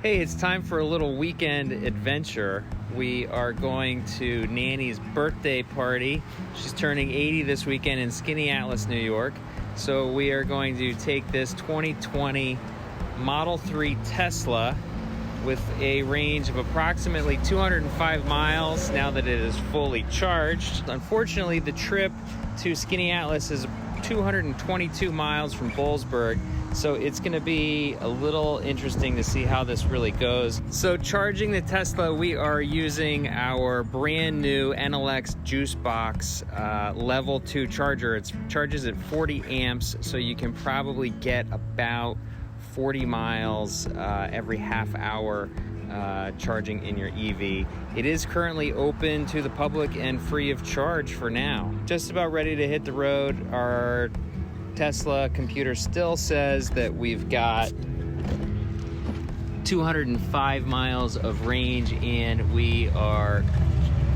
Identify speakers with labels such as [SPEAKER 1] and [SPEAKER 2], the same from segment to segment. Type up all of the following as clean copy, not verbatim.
[SPEAKER 1] Hey, it's time for a little weekend adventure. We are going to Nanny's birthday party. She's turning 80 this weekend in Skaneateles, New York. So we are going to take this 2020 Model 3 Tesla with a range of approximately 205 miles now that it is fully charged. Unfortunately, the trip to Skaneateles is 222 miles from Boalsburg. So it's gonna be a little interesting to see how this really goes. So charging the Tesla, we are using our brand new NLX Juice Box level 2 charger. It charges at 40 amps, so you can probably get about 40 miles every half hour charging in your EV. It is currently open to the public and free of charge for now. Just about ready to hit the road. Our Tesla computer still says that we've got 205 miles of range and we are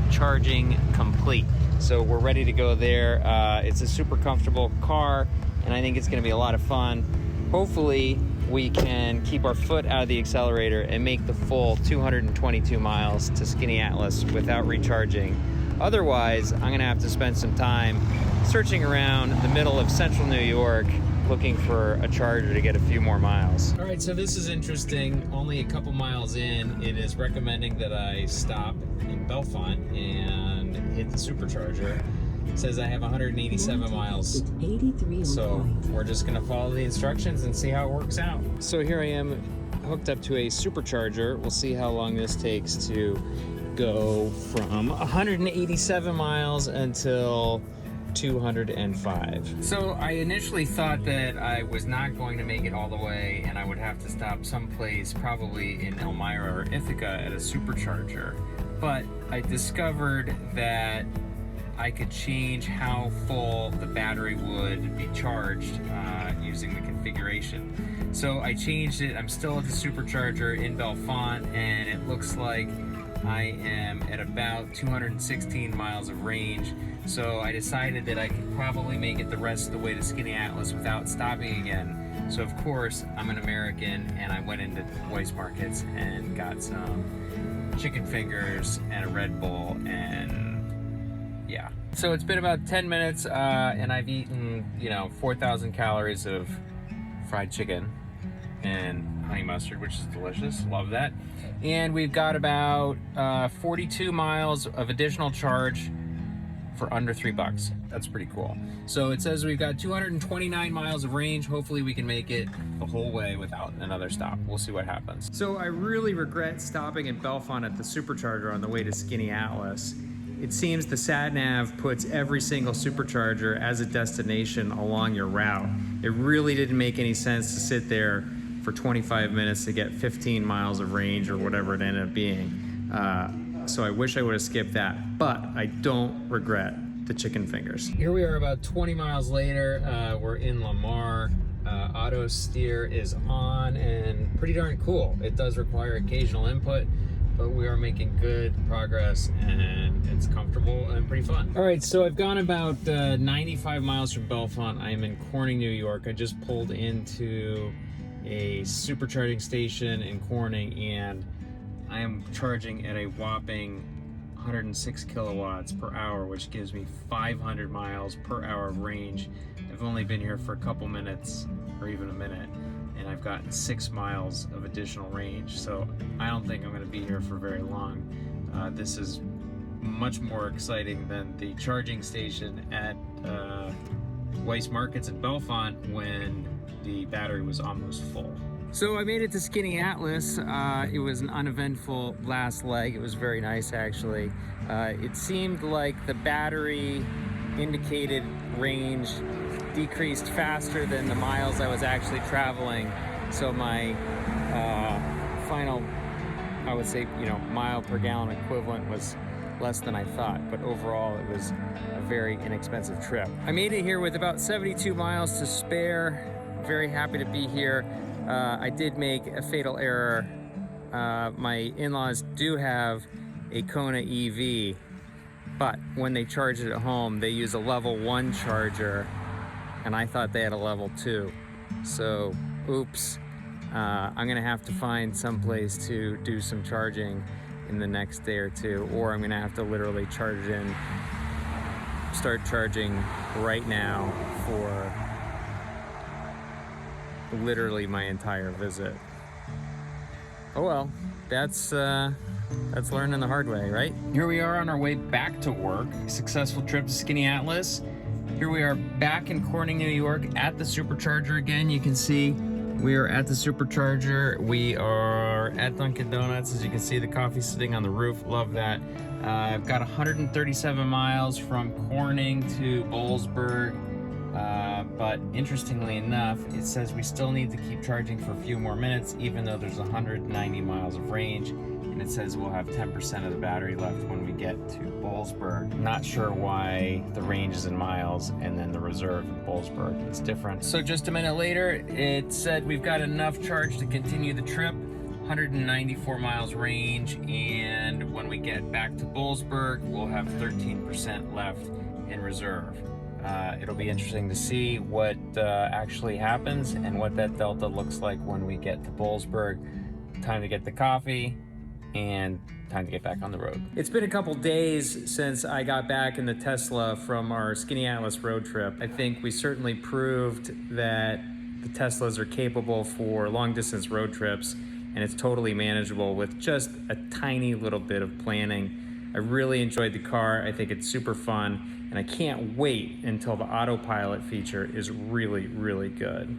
[SPEAKER 1] charging complete. So we're ready to go there. It's a super comfortable car and I think it's gonna be a lot of fun. Hopefully we can keep our foot out of the accelerator and make the full 222 miles to Skaneateles without recharging. Otherwise, I'm gonna have to spend some time searching around the middle of central New York looking for a charger to get a few more miles. All right, so this is interesting. Only a couple miles in, it is recommending that I stop in Bellefonte and hit the supercharger. It says I have 187 miles. So we're just gonna follow the instructions and see how it works out. So here I am hooked up to a supercharger. We'll see how long this takes to go from 187 miles until 205. So I initially thought that I was not going to make it all the way and I would have to stop someplace probably in Elmira or Ithaca at a supercharger. But I discovered that I could change how full the battery would be charged using the configuration. So I changed it. I'm still at the supercharger in Bellefonte and it looks like I am at about 216 miles of range. So I decided that I could probably make it the rest of the way to Skaneateles without stopping again. So of course, I'm an American and I went into Weis Markets and got some chicken fingers and a Red Bull and yeah. So it's been about 10 minutes and I've eaten, 4,000 calories of fried chicken and honey mustard, which is delicious. Love that. And we've got about 42 miles of additional charge for under $3. That's pretty cool. So it says we've got 229 miles of range. Hopefully we can make it the whole way without another stop. We'll see what happens. So I really regret stopping in Bellefonte at the supercharger on the way to Skaneateles. It seems the sat-nav puts every single supercharger as a destination along your route. It really didn't make any sense to sit there for 25 minutes to get 15 miles of range or whatever it ended up being. So I wish I would have skipped that, but I don't regret the chicken fingers. Here we are about 20 miles later. We're in Lamar. Auto steer is on and pretty darn cool. It does require occasional input, but we are making good progress and it's comfortable and pretty fun. All right, so I've gone about 95 miles from Bellefonte. I am in Corning, New York. I just pulled into a supercharging station in Corning and I am charging at a whopping 106 kilowatts per hour, which gives me 500 miles per hour of range. I've only been here for a couple minutes or even a minute and I've gotten 6 miles of additional range. So I don't think I'm gonna be here for very long. This is much more exciting than the charging station at Weis Markets in Bellefonte when the battery was almost full. So I made it to Skaneateles. It was an uneventful last leg. It was very nice actually. It seemed like the battery indicated range decreased faster than the miles I was actually traveling. So my final, I would say, mile per gallon equivalent was less than I thought, but overall it was a very inexpensive trip. I made it here with about 72 miles to spare. Very happy to be here. I did make a fatal error. My in-laws do have a Kona EV, but when they charge it at home, they use a level 1 charger, and I thought they had a level 2. So, oops. I'm gonna have to find some place to do some charging in the next day or two, or I'm gonna have to literally start charging right now for literally my entire visit. Oh well, that's learning the hard way, right? Here we are on our way back to work. Successful trip to Skinny Atlas. Here we are back in Corning, New York at the supercharger again. You can see we are at the supercharger. We are at Dunkin' Donuts. As you can see, the coffee sitting on the roof. Love that. I've got 137 miles from Corning to Boalsburg. But interestingly enough, it says we still need to keep charging for a few more minutes, even though there's 190 miles of range. And it says we'll have 10% of the battery left when we get to Boalsburg. Not sure why the range is in miles and then the reserve in Boalsburg is different. So just a minute later, it said we've got enough charge to continue the trip. 194 miles range, and when we get back to Boalsburg, we'll have 13% left in reserve. It'll be interesting to see what actually happens and what that delta looks like when we get to Boalsburg. Time to get the coffee and time to get back on the road. It's been a couple days since I got back in the Tesla from our Skinny Atlas road trip. I think we certainly proved that the Teslas are capable for long distance road trips, and it's totally manageable with just a tiny little bit of planning. I really enjoyed the car. I think it's super fun, and I can't wait until the autopilot feature is really, really good.